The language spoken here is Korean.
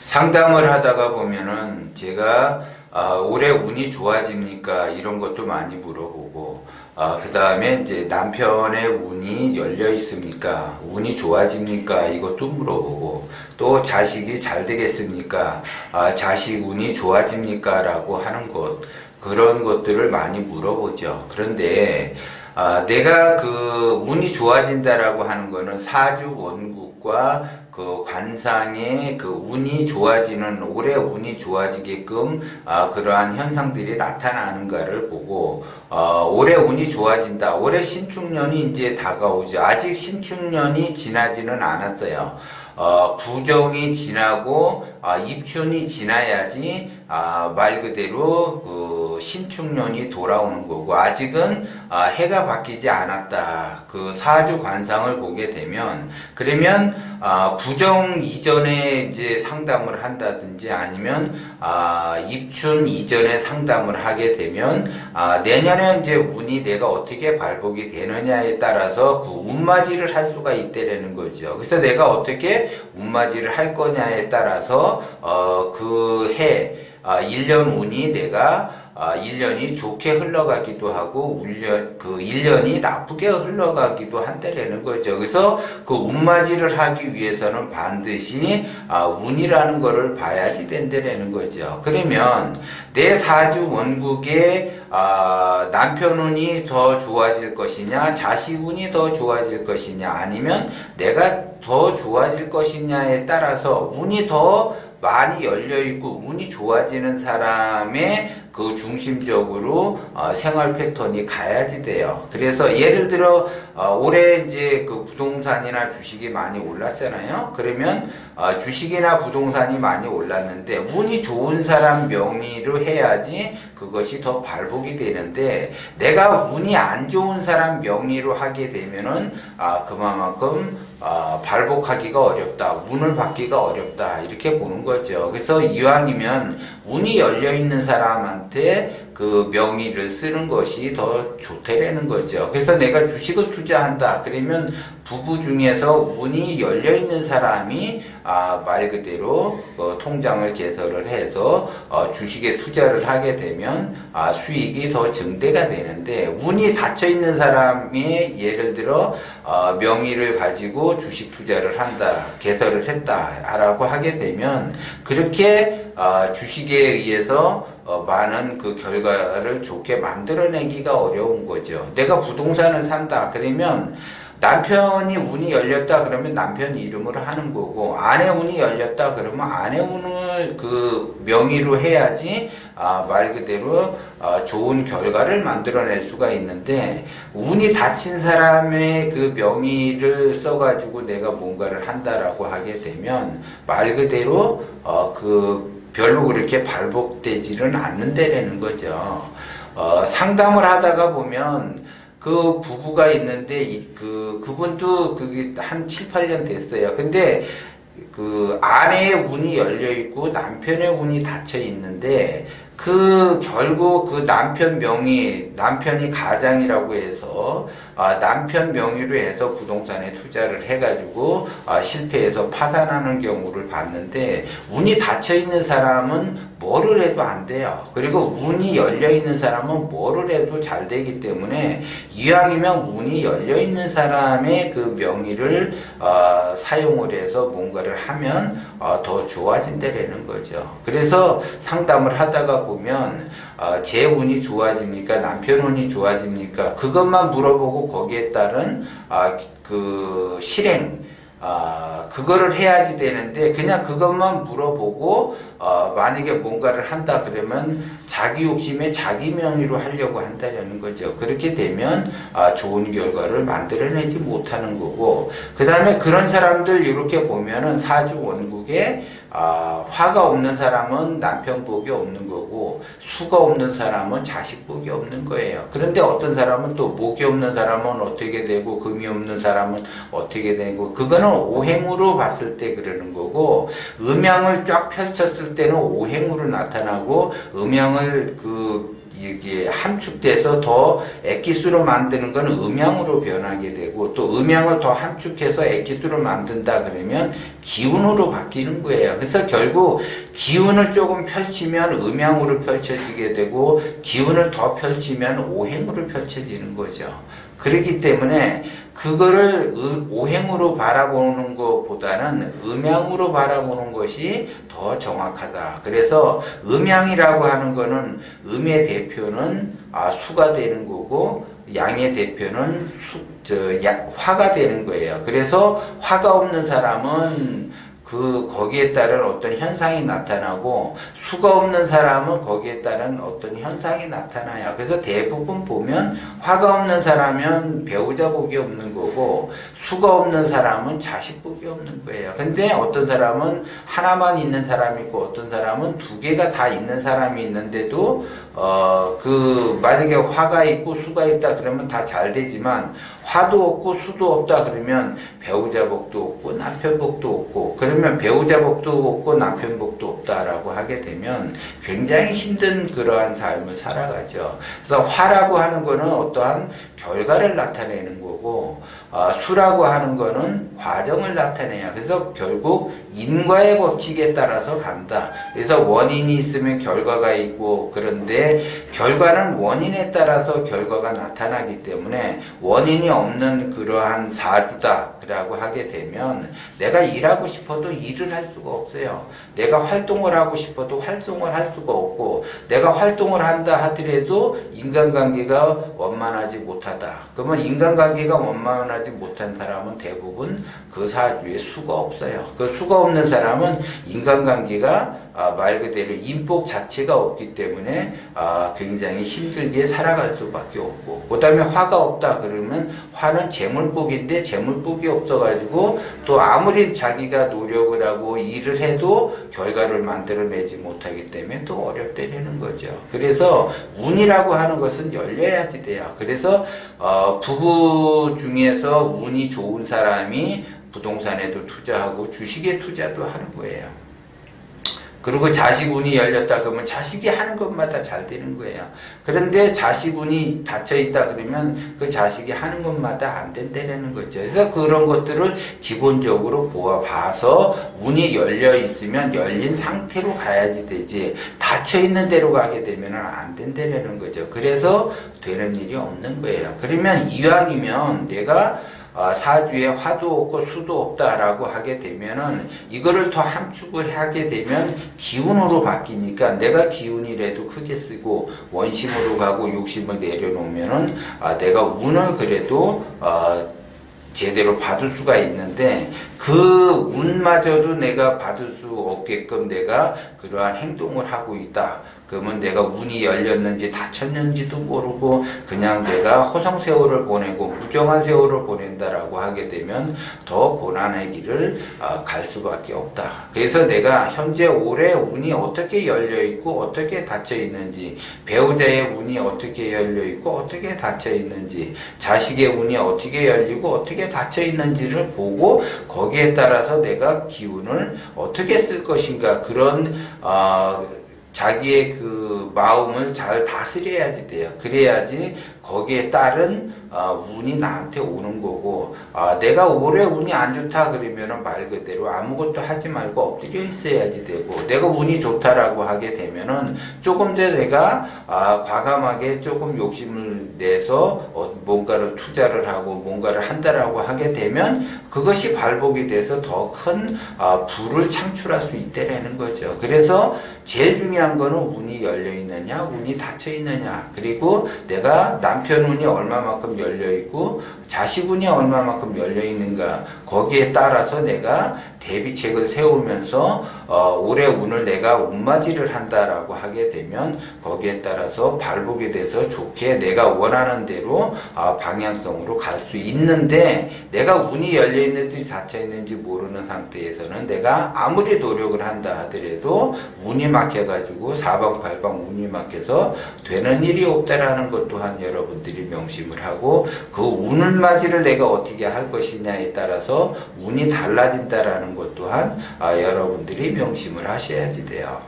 상담을 하다가 보면은 제가 올해 운이 좋아집니까? 이런 것도 많이 물어보고, 그 다음에 이제 남편의 운이 열려 있습니까? 운이 좋아집니까? 이것도 물어보고, 또 자식이 잘 되겠습니까? 자식 운이 좋아집니까? 라고 하는 것, 그런 것들을 많이 물어보죠. 그런데 내가 그 운이 좋아진다라고 하는 거는 사주 원국과 그 관상의 그 운이 좋아지는, 올해 운이 좋아지게끔 그러한 현상들이 나타나는가를 보고, 올해 운이 좋아진다. 올해 신축년이 이제 다가오죠. 아직 신축년이 지나지는 않았어요. 구정이 지나고 입춘이 지나야지 말 그대로 그 신축년이 돌아오는 거고, 아직은 해가 바뀌지 않았다. 그 사주 관상을 보게 되면, 그러면 구정 이전에 이제 상담을 한다든지 아니면 입춘 이전에 상담을 하게 되면 내년에 이제 운이 내가 어떻게 발복이 되느냐에 따라서 그 운맞이를 할 수가 있다라는 거죠. 그래서 내가 어떻게 운맞이를 할 거냐에 따라서 그 해 1년 운이 내가 1년이 좋게 흘러가기도 하고 그 1년이 나쁘게 흘러가기도 한다라는 거죠. 그래서 그 운맞이를 하기 위해서는 반드시 운이라는 거를 봐야지 된다라는 거죠. 그러면 내 사주 원국에 남편 운이 더 좋아질 것이냐, 자식 운이 더 좋아질 것이냐, 아니면 내가 더 좋아질 것이냐에 따라서 운이 더 많이 열려있고 운이 좋아지는 사람의 그 중심적으로 생활 패턴이 가야지 돼요. 그래서 예를 들어 올해 이제 그 부동산이나 주식이 많이 올랐잖아요. 그러면 주식이나 부동산이 많이 올랐는데 운이 좋은 사람 명의로 해야지 그것이 더 발복이 되는데, 내가 운이 안 좋은 사람 명의로 하게 되면은 그만큼 발복하기가 어렵다, 운을 받기가 어렵다, 이렇게 보는 거죠. 그래서 이왕이면 운이 열려있는 사람한테 그 명의를 쓰는 것이 더 좋다라는 거죠. 그래서 내가 주식을 투자한다 그러면 부부 중에서 운이 열려있는 사람이 말 그대로 통장을 개설을 해서 주식에 투자를 하게 되면 수익이 더 증대가 되는데, 운이 닫혀있는 사람이 예를 들어 명의를 가지고 주식 투자를 한다, 개설을 했다 라고 하게 되면 그렇게 주식에 의해서 많은 그 결과를 좋게 만들어내기가 어려운 거죠. 내가 부동산을 산다 그러면 남편이 운이 열렸다 그러면 남편 이름으로 하는 거고, 아내 운이 열렸다 그러면 아내 운을 그 명의로 해야지 말 그대로 좋은 결과를 만들어낼 수가 있는데, 운이 닫힌 사람의 그 명의를 써가지고 내가 뭔가를 한다라고 하게 되면 말 그대로 별로 그렇게 발복되지는 않는다라는 거죠. 상담을 하다가 보면 그 부부가 있는데 그분도 그게 한 7, 8년 됐어요. 근데 그 아내의 운이 열려 있고 남편의 운이 닫혀 있는데, 결국 그 남편 명의, 남편이 가장이라고 해서 남편 명의로 해서 부동산에 투자를 해가지고 실패해서 파산하는 경우를 봤는데, 운이 닫혀 있는 사람은 뭐를 해도 안 돼요. 그리고 운이 열려 있는 사람은 뭐를 해도 잘 되기 때문에 이왕이면 운이 열려 있는 사람의 그 명의를 사용을 해서 뭔가를 하면 더 좋아진다라는 거죠. 그래서 상담을 하다가 보면 제 운이 좋아집니까? 남편 운이 좋아집니까? 그것만 물어보고 거기에 따른 그 실행, 그거를 해야지 되는데, 그냥 그것만 물어보고 만약에 뭔가를 한다 그러면 자기 욕심에 자기 명의로 하려고 한다는 거죠. 그렇게 되면 좋은 결과를 만들어내지 못하는 거고, 그 다음에 그런 사람들 이렇게 보면은 사주 원국에 화가 없는 사람은 남편 복이 없는 거고, 수가 없는 사람은 자식 복이 없는 거예요. 그런데 어떤 사람은 또 목이 없는 사람은 어떻게 되고 금이 없는 사람은 어떻게 되고, 그거는 오행으로 봤을 때 그러는 거고, 음양을 쫙 펼쳤을 때는 오행으로 나타나고, 음양을 이게 함축돼서 더 액기수로 만드는 건 음양으로 변하게 되고, 또 음양을 더 함축해서 액기수로 만든다 그러면 기운으로 바뀌는 거예요. 그래서 결국 기운을 조금 펼치면 음양으로 펼쳐지게 되고, 기운을 더 펼치면 오행으로 펼쳐지는 거죠. 그렇기 때문에 그거를 오행으로 바라보는 것보다는 음양으로 바라보는 것이 더 정확하다. 그래서 음양이라고 하는 거는 음의 대표는 수가 되는 거고, 양의 대표는 화가 되는 거예요. 그래서 화가 없는 사람은 거기에 따른 어떤 현상이 나타나고, 수가 없는 사람은 거기에 따른 어떤 현상이 나타나요. 그래서 대부분 보면 화가 없는 사람은 배우자 복이 없는 거고, 수가 없는 사람은 자식 복이 없는 거예요. 근데 어떤 사람은 하나만 있는 사람이 있고, 어떤 사람은 두 개가 다 있는 사람이 있는데도 만약에 화가 있고 수가 있다 그러면 다 잘 되지만, 화도 없고 수도 없다 그러면 배우자 복도 없고 남편 복도 없고, 그러면 배우자 복도 없고 남편 복도 없다라고 하게 되면 굉장히 힘든 그러한 삶을 살아가죠. 그래서 화라고 하는 거는 어떠한 결과를 나타내는 거고, 수라고 하는 거는 과정을 나타내요. 그래서 결국 인과의 법칙에 따라서 간다. 그래서 원인이 있으면 결과가 있고, 그런데 결과는 원인에 따라서 결과가 나타나기 때문에 원인이 없는 그러한 사주다라고 하게 되면 내가 일하고 싶어도 일을 할 수가 없어요. 내가 활동을 하고 싶어도 활동을 할 수가 없고, 내가 활동을 한다 하더라도 인간관계가 원만하지 못하다. 그러면 인간관계가 원만하지 못한 사람은 대부분 그 사주에 수가 없어요. 그 수가 없는 사람은 인간관계가 말 그대로 인복 자체가 없기 때문에 굉장히 힘들게 살아갈 수밖에 없고, 그 다음에 화가 없다 그러면 화는 재물복인데 재물복이 없어가지고 또 아무리 자기가 노력을 하고 일을 해도 결과를 만들어내지 못하기 때문에 또 어렵다는 거죠. 그래서 운이라고 하는 것은 열려야지 돼요. 그래서 부부 중에서 운이 좋은 사람이 부동산에도 투자하고 주식에 투자도 하는 거예요. 그리고 자식 운이 열렸다 그러면 자식이 하는 것마다 잘 되는 거예요. 그런데 자식 운이 닫혀 있다 그러면 그 자식이 하는 것마다 안 된다는 거죠. 그래서 그런 것들을 기본적으로 봐서 운이 열려 있으면 열린 상태로 가야지 되지, 닫혀 있는 대로 가게 되면 안 된다는 거죠. 그래서 되는 일이 없는 거예요. 그러면 이왕이면 내가 사주에 화도 없고 수도 없다라고 하게 되면은 이거를 더 함축을 하게 되면 기운으로 바뀌니까, 내가 기운이라도 크게 쓰고 원심으로 가고 욕심을 내려놓으면은 내가 운을 그래도 제대로 받을 수가 있는데, 그 운마저도 내가 받을 수 없게끔 내가 그러한 행동을 하고 있다. 그러면 내가 운이 열렸는지 닫혔는지도 모르고 그냥 내가 허송세월을 보내고 무정한 세월을 보낸다라고 하게 되면 더 고난의 길을 갈 수밖에 없다. 그래서 내가 현재 올해 운이 어떻게 열려 있고 어떻게 닫혀 있는지, 배우자의 운이 어떻게 열려 있고 어떻게 닫혀 있는지, 자식의 운이 어떻게 열리고 어떻게 닫혀 있는지를 보고 거기에 따라서 내가 기운을 어떻게 쓸 것인가, 그런 자기의 그 마음을 잘 다스려야지 돼요. 그래야지 거기에 따른 운이 나한테 오는 거고, 내가 올해 운이 안 좋다 그러면은 말 그대로 아무것도 하지 말고 엎드려 있어야지 되고, 내가 운이 좋다라고 하게 되면은 조금 더 내가 과감하게 조금 욕심을 내서 뭔가를 투자를 하고 뭔가를 한다라고 하게 되면 그것이 발복이 돼서 더 큰 부를 창출할 수 있다라는 거죠. 그래서 제일 중요한 거는 운이 열려 있느냐, 운이 닫혀 있느냐, 그리고 내가 남편 운이 얼마만큼 열려 있고 자식 운이 얼마만큼 열려 있는가, 거기에 따라서 내가 대비책을 세우면서 올해 운을 내가 운맞이를 한다라고 하게 되면 거기에 따라서 발복이 돼서 좋게 내가 원하는 대로 방향성으로 갈 수 있는데, 내가 운이 열려 있는지 닫혀 있는지 모르는 상태에서는 내가 아무리 노력을 한다 하더라도 운이 막혀가지고 사방팔방 운이 막혀서 되는 일이 없다라는 것 또한 여러분들이 명심을 하고, 그 운을 맞이를 내가 어떻게 할 것이냐에 따라서 운이 달라진다라는 것 또한 여러분들이 명심을 하셔야지 돼요.